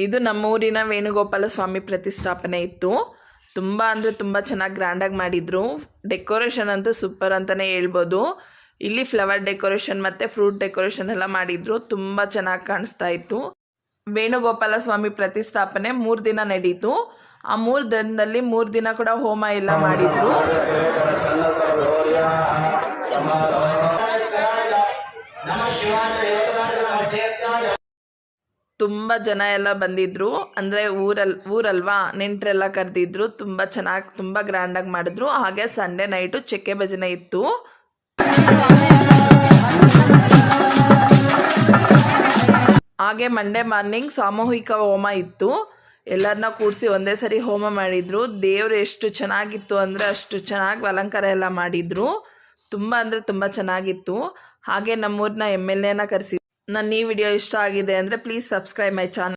ಇದು ನಮ್ಮೂರಿನ ವೇಣುಗೋಪಾಲ ಸ್ವಾಮಿ ಪ್ರತಿಷ್ಠಾಪನೆ ಇತ್ತು. ತುಂಬ ಅಂದರೆ ತುಂಬ ಚೆನ್ನಾಗಿ ಗ್ರ್ಯಾಂಡಾಗಿ ಮಾಡಿದರು. ಡೆಕೋರೇಷನ್ ಅಂತೂ ಸೂಪರ್ ಅಂತಲೇ ಹೇಳ್ಬೋದು. ಇಲ್ಲಿ ಫ್ಲವರ್ ಡೆಕೋರೇಷನ್ ಮತ್ತು ಫ್ರೂಟ್ ಡೆಕೋರೇಷನ್ ಎಲ್ಲ ಮಾಡಿದರು. ತುಂಬ ಚೆನ್ನಾಗಿ ಕಾಣಿಸ್ತಾ ಇತ್ತು. ವೇಣುಗೋಪಾಲ ಸ್ವಾಮಿ ಪ್ರತಿಷ್ಠಾಪನೆ 3 ದಿನ ನಡೀತು. ಆ 3 ದಿನದಲ್ಲಿ 3 ದಿನ ಕೂಡ ಹೋಮ ಎಲ್ಲ ಮಾಡಿದರು. ತುಂಬ ಜನ ಎಲ್ಲ ಬಂದಿದ್ದರು. ಅಂದರೆ ಊರಲ್ವಾ, ನೆಂಟರೆಲ್ಲ ಕರೆದಿದ್ರು. ತುಂಬ ಚೆನ್ನಾಗಿ ತುಂಬ ಗ್ರ್ಯಾಂಡಾಗಿ ಮಾಡಿದ್ರು. ಹಾಗೆ ಸಂಡೇ ನೈಟು ಚಕ್ಕೆ ಭಜನೆ ಇತ್ತು. ಹಾಗೆ ಮಂಡೇ ಮಾರ್ನಿಂಗ್ ಸಾಮೂಹಿಕ ಹೋಮ ಇತ್ತು. ಎಲ್ಲರನ್ನ ಕೂಡಿಸಿ ಒಂದೇ ಸರಿ ಹೋಮ ಮಾಡಿದರು. ದೇವರು ಎಷ್ಟು ಚೆನ್ನಾಗಿತ್ತು ಅಂದರೆ ಅಷ್ಟು ಚೆನ್ನಾಗಿ ಅಲಂಕಾರ ಎಲ್ಲ ಮಾಡಿದರು. ತುಂಬ ಅಂದರೆ ತುಂಬ ಚೆನ್ನಾಗಿತ್ತು. ಹಾಗೆ ನಮ್ಮೂರಿನ MLAನ ಕರೆಸಿ. ನನ್ನ ಈ ವಿಡಿಯೋ ಇಷ್ಟ ಆಗಿದೆ ಅಂದರೆ ಪ್ಲೀಸ್ ಸಬ್ಸ್ಕ್ರೈಬ್ ಮೈ ಚಾನಲ್.